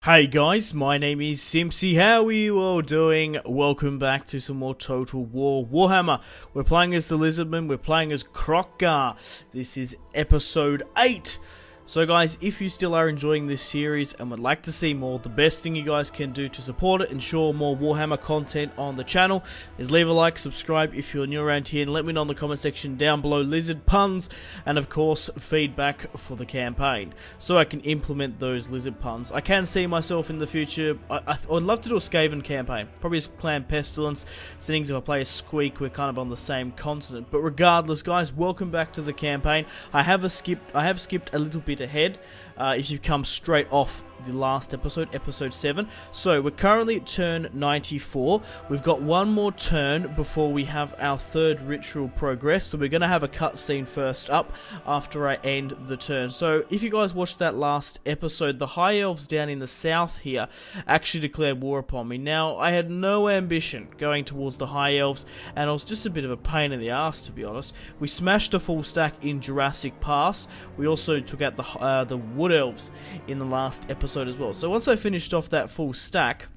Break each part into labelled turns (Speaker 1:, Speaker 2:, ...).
Speaker 1: Hey guys, my name is Simpzy. How are you all doing? Welcome back to some more Total War Warhammer. We're playing as the Lizardmen, we're playing as Kroq-Gar. This is episode 8. So guys, if you still are enjoying this series and would like to see more, the best thing you guys can do to support it, ensure more Warhammer content on the channel, is leave a like, subscribe if you're new around here, and let me know in the comment section down below lizard puns, and of course feedback for the campaign, so I can implement those lizard puns. I can see myself in the future, I would love to do a Skaven campaign, probably as Clan Pestilence, seeing if I play a Squeak, we're kind of on the same continent. But regardless guys, welcome back to the campaign. I have skipped a little bit ahead if you come straight off the last episode, episode 7. So we're currently at turn 94. We've got one more turn before we have our third ritual progress, so we're going to have a cutscene first up after I end the turn. So if you guys watched that last episode, the High Elves down in the south here actually declared war upon me. Now, I had no ambition going towards the High Elves, and it was just a bit of a pain in the ass, to be honest. We smashed a full stack in Jurassic Pass. We also took out the Wood Elves in the last episode as well. So once I finished off that full stack,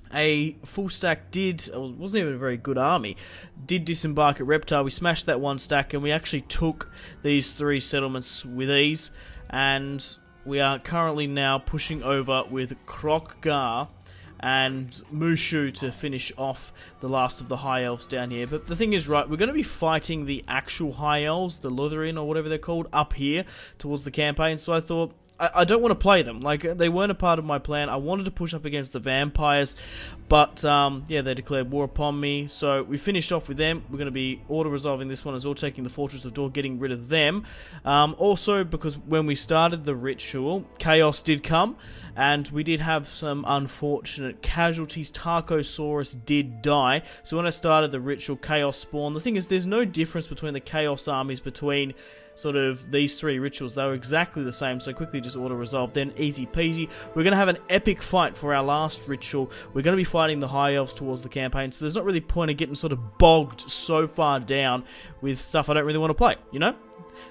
Speaker 1: wasn't even a very good army, did disembark at Reptar. We smashed that one stack and we actually took these 3 settlements with ease, and we are currently now pushing over with Kroq-Gar and Mushu to finish off the last of the High Elves down here. But the thing is, right, we're going to be fighting the actual High Elves, the Lutheran or whatever they're called, up here towards the campaign. So I thought, I don't want to play them. Like, they weren't a part of my plan. I wanted to push up against the vampires, but yeah, they declared war upon me. So we finished off with them. We're going to be auto-resolving this one as well, taking the Fortress of Door, getting rid of them. Also, because when we started the ritual, chaos did come, and we did have some unfortunate casualties. Tarkosaurus did die. So when I started the ritual, chaos spawned. The thing is, there's no difference between the chaos armies between sort of these 3 rituals. They were exactly the same, so quickly just auto-resolve, then easy peasy. We're going to have an epic fight for our last ritual. We're going to be fighting the High Elves towards the campaign, so there's not really point of getting sort of bogged so far down with stuff I don't really want to play, you know?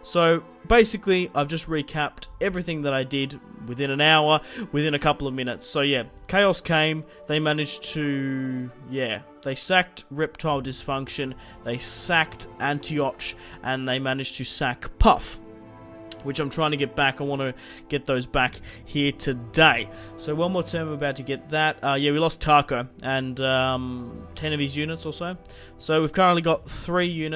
Speaker 1: So basically, I've just recapped everything that I did within an hour, within a couple of minutes. So yeah, chaos came, they managed to, yeah, they sacked Reptile Dysfunction, they sacked Antioch, and they managed to sack Puff, which I'm trying to get back. I want to get those back here today. So one more turn, we're about to get that. Yeah, we lost Tarko and 10 of his units or so. So we've currently got 3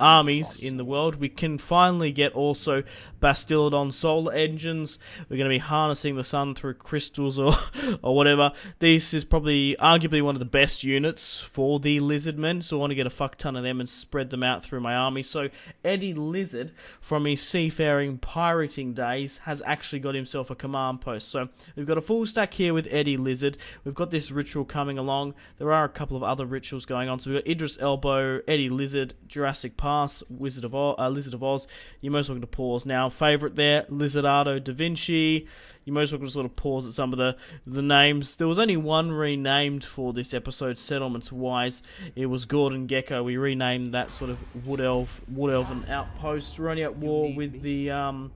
Speaker 1: armies in the world. We can finally get also Bastillodon solar engines. We're going to be harnessing the sun through crystals or whatever. This is probably arguably one of the best units for the Lizardmen, so I want to get a fuck ton of them and spread them out through my army. So Eddie Lizard, from his seafaring pirating days, has actually got himself a command post. So we've got a full stack here with Eddie Lizard. We've got this ritual coming along. There are a couple of other rituals going on. So we've got Idris Elbow, Eddie Lizard, Jurassic Pass, Lizard of Oz. You're most welcome to pause. Now, favourite there, Lizardo da Vinci. You're most welcome to sort of pause at some of the names. There was only one renamed for this episode, settlements-wise. It was Gordon Gecko. We renamed that sort of Wood Elven outpost. We're only at war with the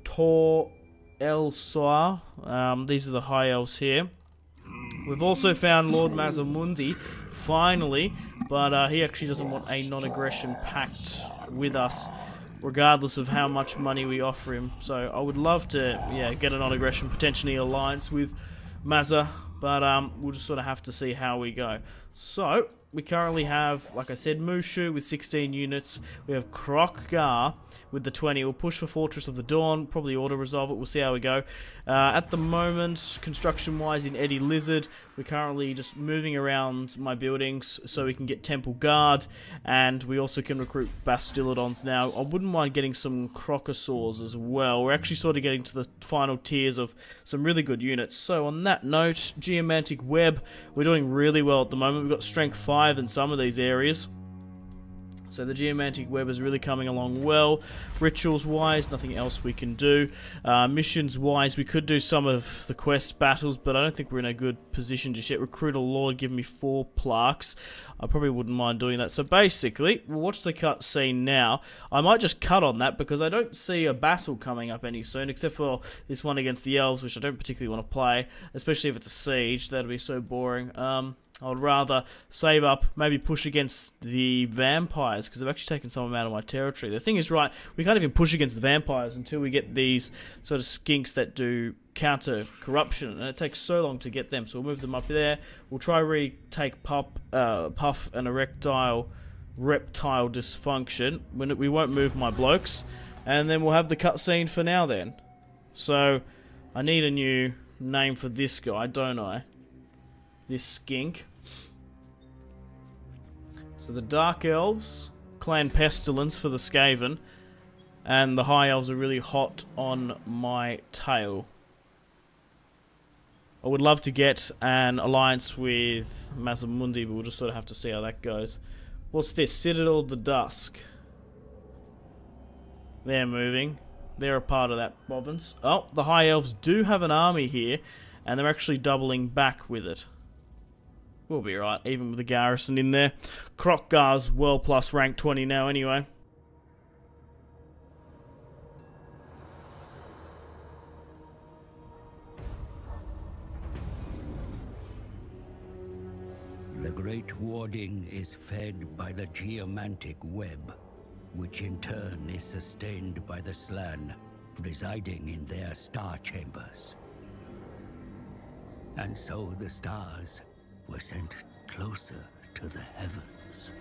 Speaker 1: Tor El Soar. These are the High Elves here. We've also found Lord Mazamundi, finally, but he actually doesn't want a non-aggression pact with us, regardless of how much money we offer him. So I would love to, yeah, get a non-aggression, potentially alliance with Maza, but we'll just sort of have to see how we go. So we currently have, like I said, Mushu with 16 units. We have Kroq-Gar with the 20. We'll push for Fortress of the Dawn, probably auto-resolve it. We'll see how we go. At the moment, construction-wise in Eddie Lizard, we're currently just moving around my buildings so we can get Temple Guard, and we also can recruit Bastillodons now. I wouldn't mind getting some Crocosaurs as well. We're actually sort of getting to the final tiers of some really good units. So on that note, Geomantic Web, we're doing really well at the moment. We've got Strength 5 in some of these areas. So the geomantic web is really coming along well. Rituals wise, nothing else we can do. Missions wise, we could do some of the quest battles, but I don't think we're in a good position just yet. Recruit a lord, give me 4 plaques. I probably wouldn't mind doing that. So basically, we'll watch the cutscene now. I might just cut on that because I don't see a battle coming up any soon, except for this one against the elves, which I don't particularly want to play, especially if it's a siege. That'd be so boring. I would rather save up, maybe push against the vampires, because I've actually taken some of them out of my territory. The thing is, right, we can't even push against the vampires until we get these sort of skinks that do counter corruption, and it takes so long to get them, so we'll move them up there. We'll try retake Puff and Erectile Reptile Dysfunction. We won't move my blokes, and then we'll have the cutscene for now then. So, I need a new name for this guy, don't I? This skink. So the Dark Elves, Clan Pestilence for the Skaven, and the High Elves are really hot on my tail. I would love to get an alliance with Masamundi, but we'll just sort of have to see how that goes. What's this? Citadel of the Dusk. They're moving. They're a part of that province. Oh, the High Elves do have an army here, and they're actually doubling back with it. We'll be right, even with the garrison in there. Kroq-Gar's World Plus rank 20 now anyway.
Speaker 2: The great warding is fed by the geomantic web, which in turn is sustained by the Slann residing in their star chambers. And so the stars were sent closer to the heavens.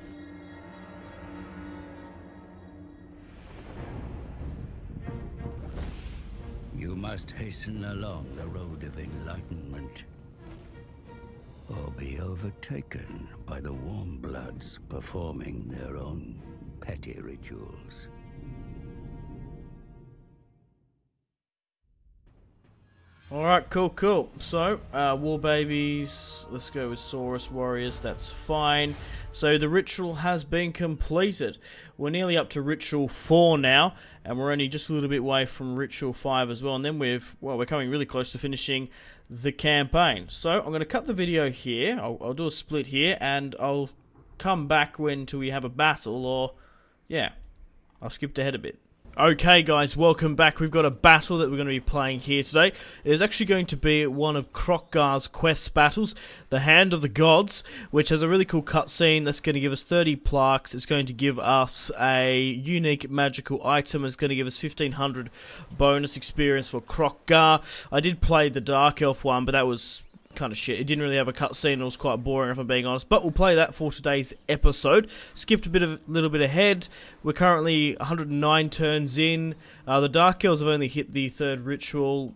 Speaker 2: You must hasten along the road of enlightenment, or be overtaken by the warm bloods performing their own petty rituals.
Speaker 1: Alright, cool. So, war babies, let's go with Saurus warriors, that's fine. So the ritual has been completed. We're nearly up to ritual 4 now, and we're only just a little bit away from ritual 5 as well, and then we're coming really close to finishing the campaign. So I'm going to cut the video here, I'll do a split here, and I'll come back till we have a battle, or, yeah, I'll skip ahead a bit. Okay guys, welcome back. We've got a battle that we're going to be playing here today. It is actually going to be one of Kroq-Gar's quest battles, the Hand of the Gods, which has a really cool cutscene that's going to give us 30 plaques. It's going to give us a unique magical item. It's going to give us 1500 bonus experience for Kroq-Gar. I did play the Dark Elf one, but that was kind of shit. It didn't really have a cutscene. It was quite boring, if I'm being honest. But we'll play that for today's episode. Skipped a little bit ahead. We're currently 109 turns in. The Dark Elves have only hit the 3rd ritual.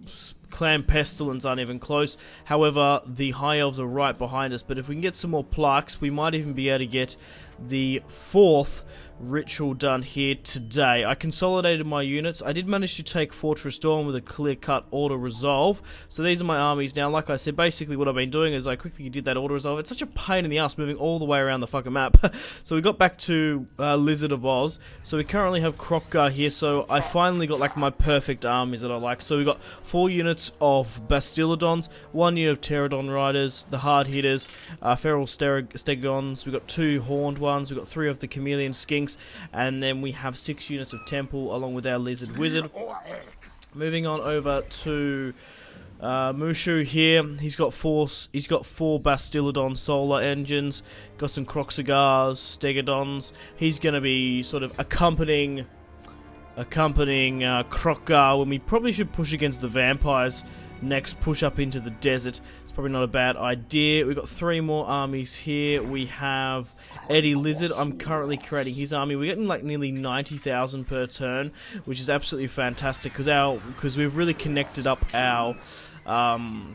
Speaker 1: Clan Pestilence aren't even close. However, the High Elves are right behind us. But if we can get some more plaques, we might even be able to get the 4th ritual done here today. I consolidated my units. I did manage to take Fortress Dawn with a clear-cut auto-resolve. So these are my armies now. Like I said, basically what I've been doing is I quickly did that auto-resolve. It's such a pain in the ass moving all the way around the fucking map. So we got back to Lizard of Oz. So we currently have Kroq-Gar here. So I finally got like my perfect armies that I like. So we got 4 units of Bastiladons, 1 unit of Pterodon Riders, the hard hitters, Feral Stegons. We got 2 horned ones. We got 3 of the Chameleon Skinks. And then we have 6 units of Temple along with our Lizard Wizard. Moving on over to Mushu here. He's got 4 Bastiladon solar engines. Got some Kroq-Gars, Stegodons. He's going to be sort of accompanying Kroq-Gar when we probably should push against the vampires next, push up into the desert. It's probably not a bad idea. We've got 3 more armies here. We have Eddie Lizard. I'm currently creating his army. We're getting like nearly 90,000 per turn, which is absolutely fantastic because we've really connected up our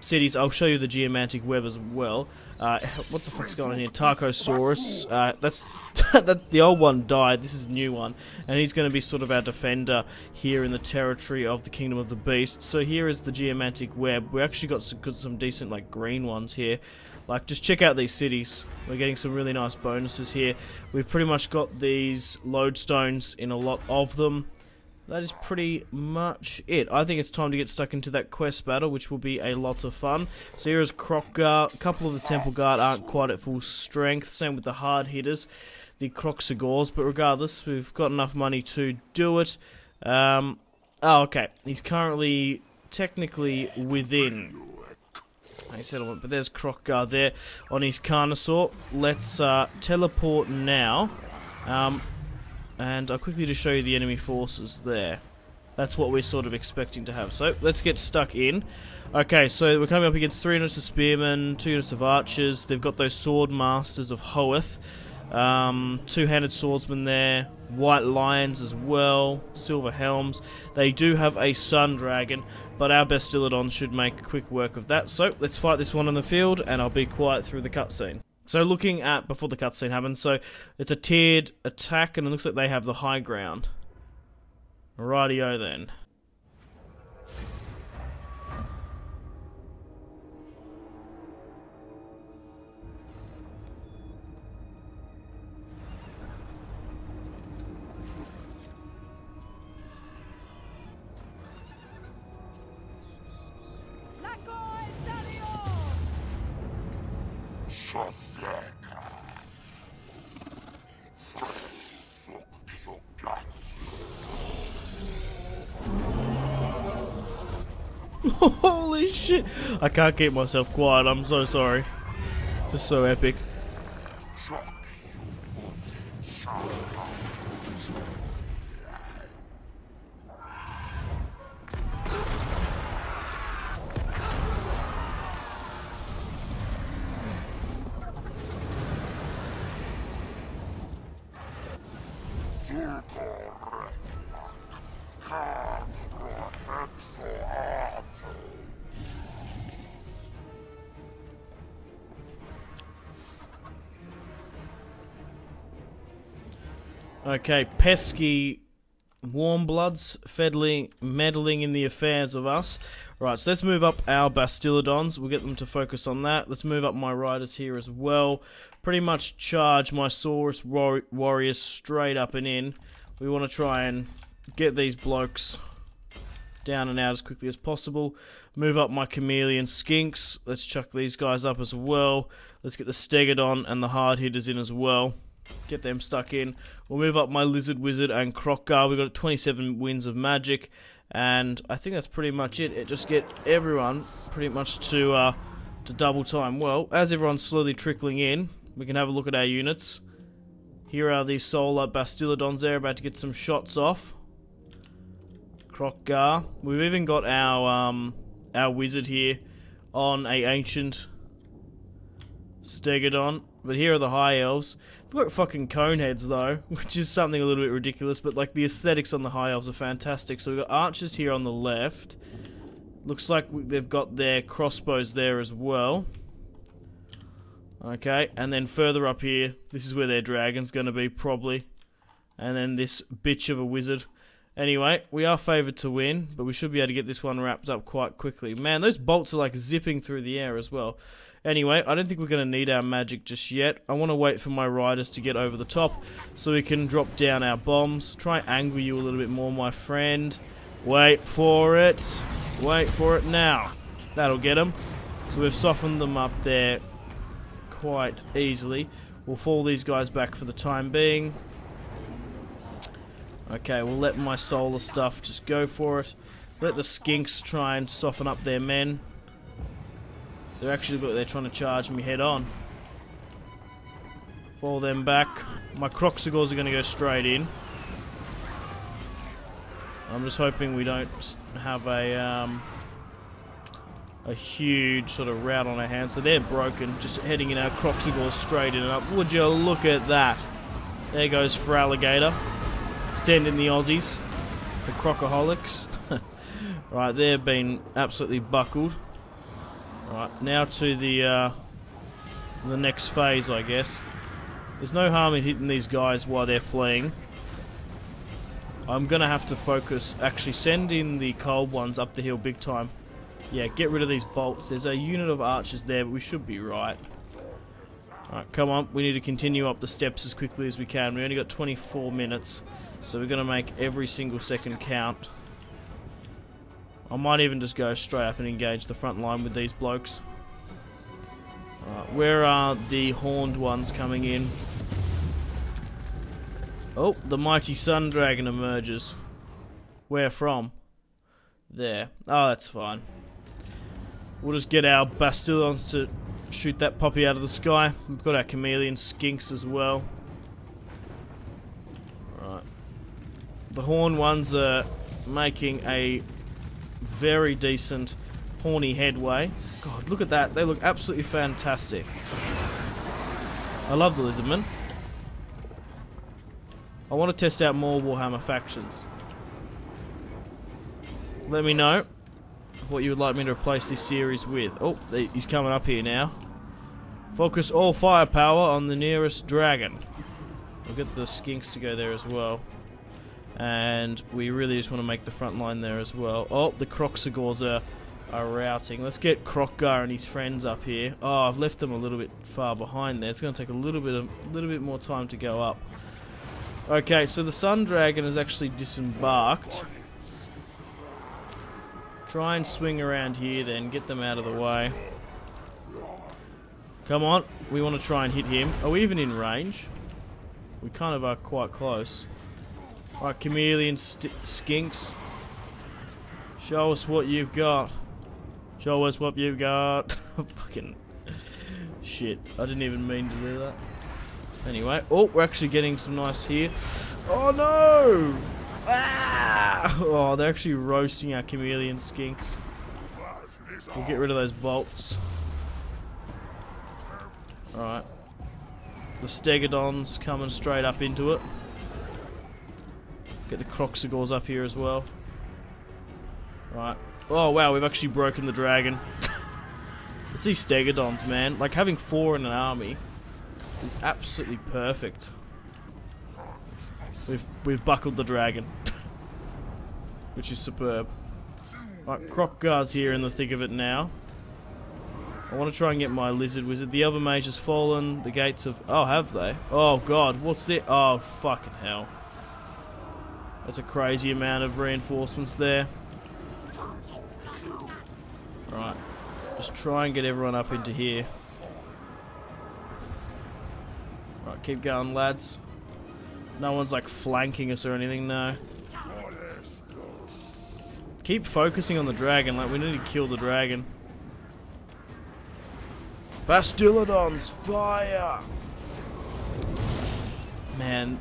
Speaker 1: cities. I'll show you the geomantic web as well. What the fuck's going on here? Tarkosaurus. That's the old one died. This is a new one, and he's going to be sort of our defender here in the territory of the Kingdom of the Beast. So here is the geomantic web. We actually got some decent like green ones here, Like, just check out these cities. We're getting some really nice bonuses here. We've pretty much got these lodestones in a lot of them. That is pretty much it. I think it's time to get stuck into that quest battle, which will be a lot of fun. So here is Kroq-Gar. A couple of the Temple Guard aren't quite at full strength. Same with the hard hitters, the Kroq-Gars. But regardless, we've got enough money to do it. Oh, okay. He's currently technically within a settlement, but there's Kroq-Gar there on his Carnosaur. Let's teleport now. And I'll quickly just show you the enemy forces there. That's what we're sort of expecting to have. So, let's get stuck in. Okay, so we're coming up against 3 units of spearmen, 2 units of archers. They've got those sword masters of Hoeth. 2-handed swordsmen there. White lions as well. Silver helms. They do have a sun dragon, but our Bastillodons should make quick work of that. So, let's fight this one on the field, and I'll be quiet through the cutscene. So looking at, before the cutscene happens, so it's a tiered attack, and it looks like they have the high ground. Rightio then. Holy shit! I can't keep myself quiet, I'm so sorry. This is so epic. Okay, pesky warmbloods meddling in the affairs of us. Right, so let's move up our Bastillodons. We'll get them to focus on that. Let's move up my riders here as well. Pretty much charge my Saurus warriors straight up and in. We want to try and get these blokes down and out as quickly as possible. Move up my Chameleon Skinks. Let's chuck these guys up as well. Let's get the Stegodon and the hard hitters in as well. Get them stuck in. We'll move up my Lizard Wizard and Kroq-Gar. We've got 27 winds of magic, and I think that's pretty much it. It just get everyone pretty much to double time. Well, as everyone's slowly trickling in, we can have a look at our units. Here are these solar Bastillodons there, about to get some shots off. Kroq-Gar. We've even got our wizard here on a ancient Stegodon. But here are the high elves. They've got fucking cone heads though, which is something a little bit ridiculous, but like the aesthetics on the high elves are fantastic. So we've got archers here on the left. Looks like they've got their crossbows there as well. Okay, and then further up here, this is where their dragon's going to be probably. And then this bitch of a wizard. Anyway, we are favoured to win, but we should be able to get this one wrapped up quite quickly. Man, those bolts are like zipping through the air as well. Anyway, I don't think we're going to need our magic just yet. I want to wait for my riders to get over the top so we can drop down our bombs. Try and angle you a little bit more, my friend. Wait for it. Wait for it now. That'll get them. So we've softened them up there quite easily. We'll fall these guys back for the time being. Okay, we'll let my solar stuff just go for it. Let the skinks try and soften up their men. They're trying to charge me head on. Fall them back. My Kroq-Gars are going to go straight in. I'm just hoping we don't have a huge sort of rout on our hands. So they're broken, just heading in our Kroq-Gars straight in and up. Would you look at that? There goes for Alligator. Send in the Aussies. The Crocaholics. Right, they've been absolutely buckled. Right, now to the next phase, I guess. There's no harm in hitting these guys while they're fleeing. I'm gonna have to focus. Actually, send in the cold ones up the hill big time. Yeah, get rid of these bolts. There's a unit of archers there, but we should be right. Alright, come on. We need to continue up the steps as quickly as we can. We only got 24 minutes, so we're going to make every single second count. I might even just go straight up and engage the front line with these blokes. Alright, where are the horned ones coming in? Oh, the mighty sun dragon emerges. Where from? There. Oh, that's fine. We'll just get our Bastillons to shoot that puppy out of the sky. We've got our chameleon skinks as well. Right. The horn ones are making a very decent horny headway. God, look at that. They look absolutely fantastic. I love the Lizardmen. I want to test out more Warhammer factions. Let me know what you would like me to replace this series with. Oh, he's coming up here now. Focus all firepower on the nearest dragon. We'll get the skinks to go there as well. And we really just want to make the front line there as well. Oh, the Kroq-Gars are routing. Let's get Kroq-Gar and his friends up here. Oh, I've left them a little bit far behind there. It's going to take a little bit more time to go up. Okay, so the Sun Dragon has actually disembarked. Try and swing around here then, get them out of the way. Come on, we want to try and hit him. Are we even in range? We kind of are quite close. Alright, chameleon skinks. Show us what you've got. Show us what you've got. Fucking shit, I didn't even mean to do that. Anyway, oh, we're actually getting some nice here. Oh no! Ah! Oh, they're actually roasting our chameleon skinks. We'll get rid of those bolts. Alright. The Stegodons coming straight up into it. Get the Kroq-Gars up here as well. Right. Oh wow, we've actually broken the dragon. It's these Stegodons, man. Like having 4 in an army is absolutely perfect. We've buckled the dragon. Which is superb. Right, Kroq-Gar's here in the thick of it now. I want to try and get my lizard wizard. The other mage has fallen. The gates have... Oh, have they? Oh god, what's that? Oh, fucking hell. That's a crazy amount of reinforcements there. Right. Just try and get everyone up into here. Right, keep going, lads. No one's like flanking us or anything, no. Keep focusing on the dragon, like we need to kill the dragon. Bastillodons, fire! Man.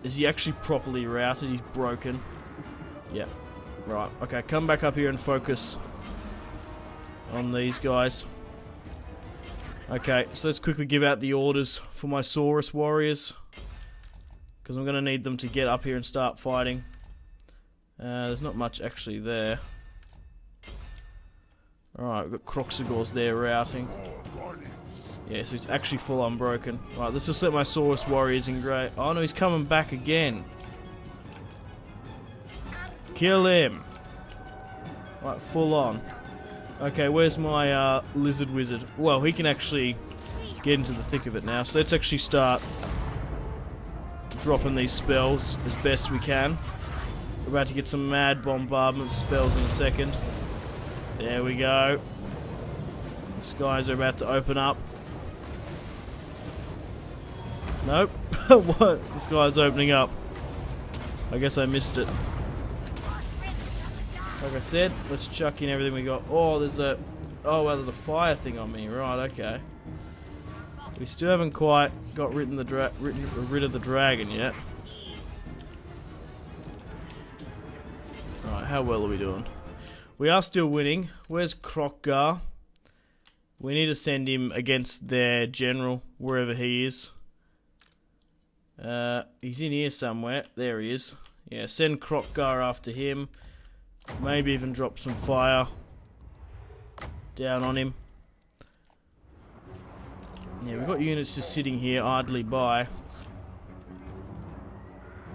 Speaker 1: Is he actually properly routed? He's broken. Yep. Right, okay, come back up here and focus on these guys. Okay, so let's quickly give out the orders for my Saurus warriors. Because I'm going to need them to get up here and start fighting. There's not much actually there. Alright, we've got Kroq-Gars there routing. Yeah, so he's actually full on broken. Right, let's just let my Saurus warriors in grey. Oh no, he's coming back again. Kill him. Right, full on. Okay, where's my lizard wizard? Well, he can actually get into the thick of it now. So let's actually start dropping these spells as best we can. We're about to get some mad bombardment spells in a second. There we go. The skies are about to open up. Nope. What? The sky's opening up. I guess I missed it. Like I said, let's chuck in everything we got. Oh, there's a... Oh, well, there's a fire thing on me. Right, okay. We still haven't quite got rid of the dragon yet. Right, how well are we doing? We are still winning. Where's Kroq-Gar? We need to send him against their general, wherever he is. He's in here somewhere. There he is. Yeah, send Kroq-Gar after him. Maybe even drop some fire down on him. Yeah, we've got units just sitting here idly by.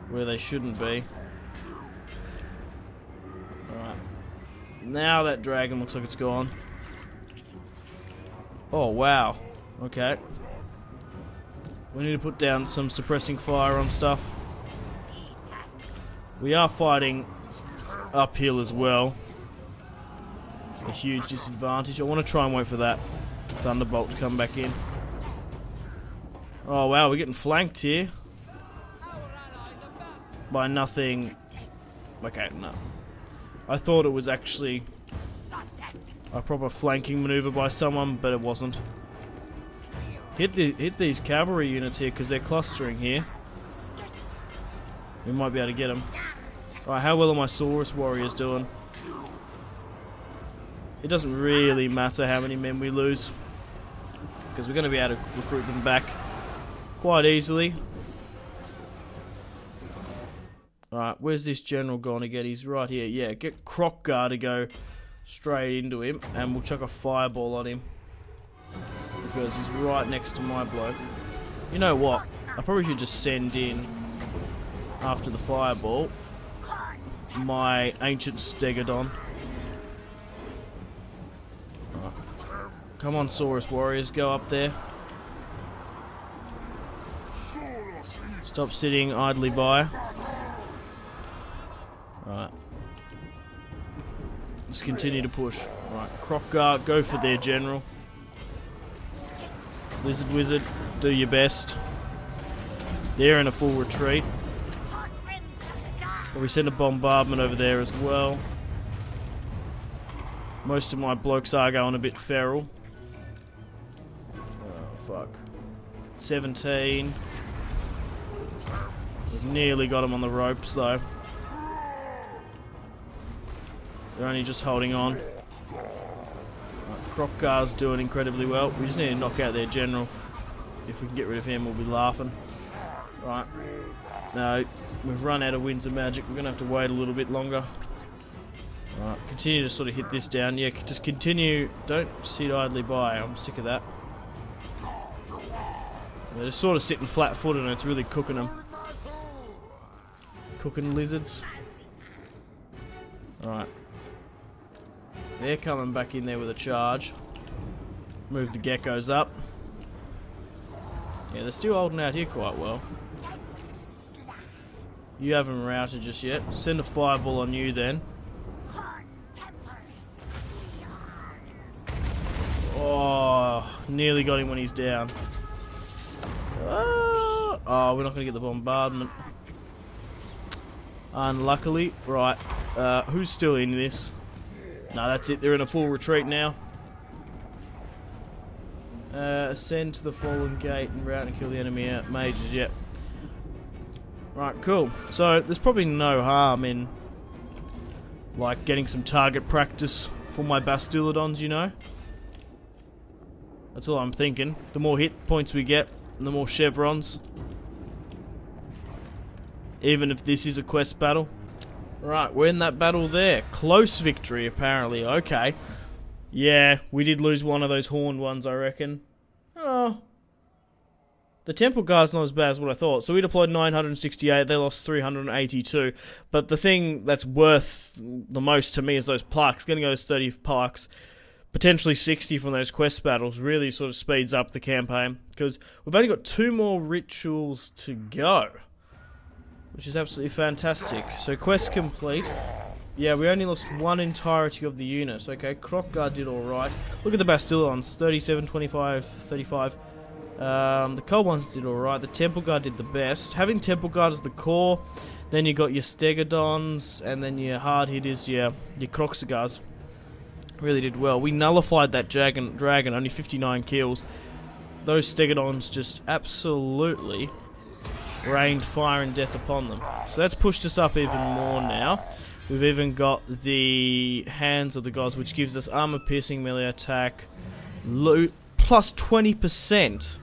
Speaker 1: Where they shouldn't be. Alright. Now that dragon looks like it's gone. Oh, wow. Okay. We need to put down some suppressing fire on stuff. We are fighting uphill as well. A huge disadvantage. I want to try and wait for that Thunderbolt to come back in. Oh wow, we're getting flanked here. By nothing. Okay, no. I thought it was actually a proper flanking maneuver by someone, but it wasn't. Hit these cavalry units here because they're clustering here. We might be able to get them. Alright, how well are my Saurus warriors doing? It doesn't really matter how many men we lose, because we're going to be able to recruit them back quite easily. Alright, where's this general gone again? He's right here. Yeah, get Kroq-Gar to go straight into him, and we'll chuck a fireball on him, because he's right next to my bloke. You know what? I probably should just send in, after the fireball, my ancient Stegodon. Right. Come on, Saurus warriors, go up there. Stop sitting idly by. Right. Let's continue to push. Right, Kroq-Gar, go for their general. Lizard Wizard, do your best. They're in a full retreat. We send a bombardment over there as well. Most of my blokes are going a bit feral. Oh, fuck. 17. We've nearly got them on the ropes, though. They're only just holding on. Right, Kroq-Gar's doing incredibly well. We just need to knock out their general. If we can get rid of him, we'll be laughing. Right. No, we've run out of Winds of Magic. We're going to have to wait a little bit longer. Alright, continue to sort of hit this down. Yeah, just continue. Don't sit idly by. I'm sick of that. They're just sort of sitting flat-footed and it's really cooking them. Cooking lizards. Alright. They're coming back in there with a charge. Move the geckos up. Yeah, they're still holding out here quite well. You haven't routed just yet. Send a fireball on you then. Oh, nearly got him when he's down. Oh, we're not going to get the bombardment. Unluckily. Right. Who's still in this? No, that's it. They're in a full retreat now. Ascend to the fallen gate and rout and kill the enemy out. Mages, yep. Right, cool. So, there's probably no harm in, like, getting some target practice for my Bastiladons, you know? That's all I'm thinking. The more hit points we get, the more chevrons. Even if this is a quest battle. Right, we're in that battle there. Close victory, apparently. Okay. Yeah, we did lose one of those horned ones, I reckon. Oh. The Temple Guard's not as bad as what I thought. So we deployed 968, they lost 382. But the thing that's worth the most to me is those plaques. Getting those 30 plaques, potentially 60 from those quest battles, really sort of speeds up the campaign. Because we've only got 2 more rituals to go, which is absolutely fantastic. So quest complete. Yeah, we only lost 1 entirety of the unit. Okay, Kroq-Gar did alright. Look at the Bastillons, 37, 25, 35. The Cold ones did alright. The Temple Guard did the best. Having Temple Guard as the core, then you got your Stegodons, and then your hard hitters, your Kroq-Gars. Really did well. We nullified that dragon, only 59 kills. Those Stegodons just absolutely rained fire and death upon them. So that's pushed us up even more now. We've even got the Hands of the Gods, which gives us armor piercing, melee attack, plus 20%.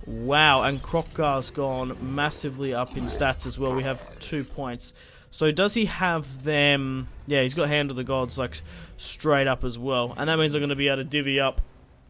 Speaker 1: Wow, and Kroq-Gar's gone massively up in stats as well. We have 2 points. So does he have them? Yeah, he's got Hand of the Gods like straight up as well. And that means I'm going to be able to divvy up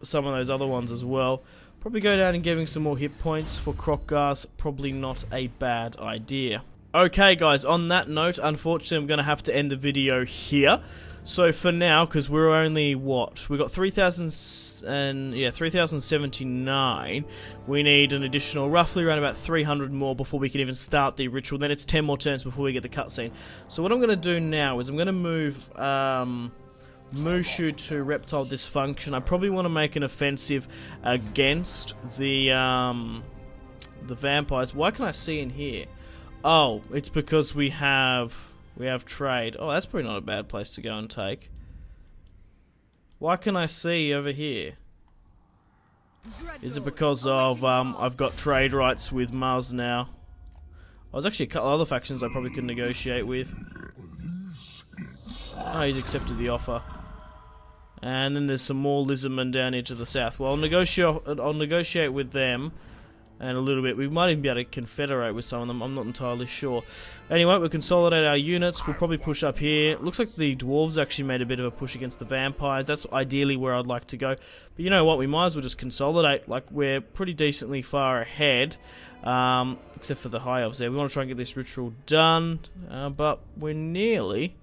Speaker 1: some of those other ones as well. Probably go down and giving some more hit points for Kroq-Gar's. Probably not a bad idea. Okay guys, on that note, unfortunately I'm going to have to end the video here. So for now, because we're only, what? We got 3,079. We need an additional roughly around about 300 more before we can even start the ritual. Then it's 10 more turns before we get the cutscene. So what I'm going to do now is I'm going to move Mushu to Reptile Dysfunction. I probably want to make an offensive against the vampires. Why can I see in here? Oh, it's because we have trade. Oh, that's probably not a bad place to go and take. Why can I see over here? Is it because of I've got trade rights with Mars now? There's actually a couple other factions I probably could negotiate with. Oh, he's accepted the offer. And then there's some more Lizardmen down here to the south. Well, I'll negotiate with them. And a little bit. We might even be able to confederate with some of them. I'm not entirely sure. Anyway, we'll consolidate our units. We'll probably push up here. Looks like the dwarves actually made a bit of a push against the vampires. That's ideally where I'd like to go. But you know what? We might as well just consolidate. Like, we're pretty decently far ahead. Except for the high elves there. We want to try and get this ritual done. But we're nearly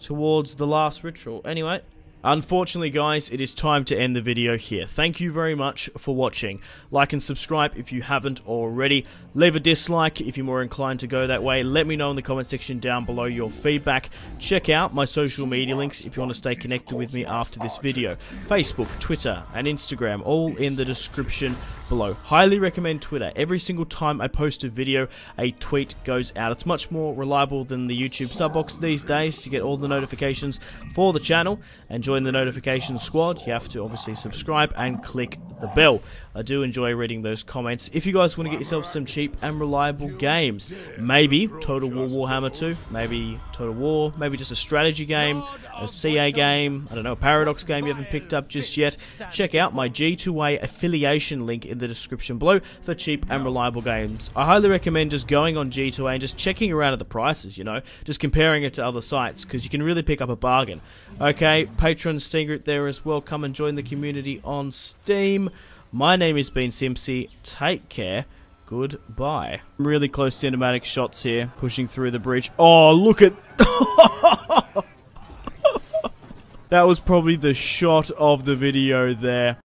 Speaker 1: towards the last ritual. Anyway. Unfortunately, guys, it is time to end the video here. Thank you very much for watching. Like and subscribe if you haven't already. Leave a dislike if you're more inclined to go that way. Let me know in the comment section down below your feedback. Check out my social media links if you want to stay connected with me after this video. Facebook, Twitter, and Instagram, all in the description below. Highly recommend Twitter. Every single time I post a video, a tweet goes out. It's much more reliable than the YouTube sub box these days to get all the notifications for the channel. And join the notification squad. You have to obviously subscribe and click the bell. I do enjoy reading those comments. If you guys want to get yourself some cheap and reliable games, maybe Total War Warhammer 2, maybe Total War, maybe just a strategy game, a CA game, I don't know, a Paradox game you haven't picked up just yet, check out my G2A affiliation link in the description below for cheap and reliable games. I highly recommend just going on G2A and just checking around at the prices, you know, just comparing it to other sites, because you can really pick up a bargain. Okay, Patreon Steam group there as well. Come and join the community on Steam. My name has been Simpzy. Take care. Goodbye. Really close cinematic shots here, pushing through the breach. Oh, look at... That was probably the shot of the video there.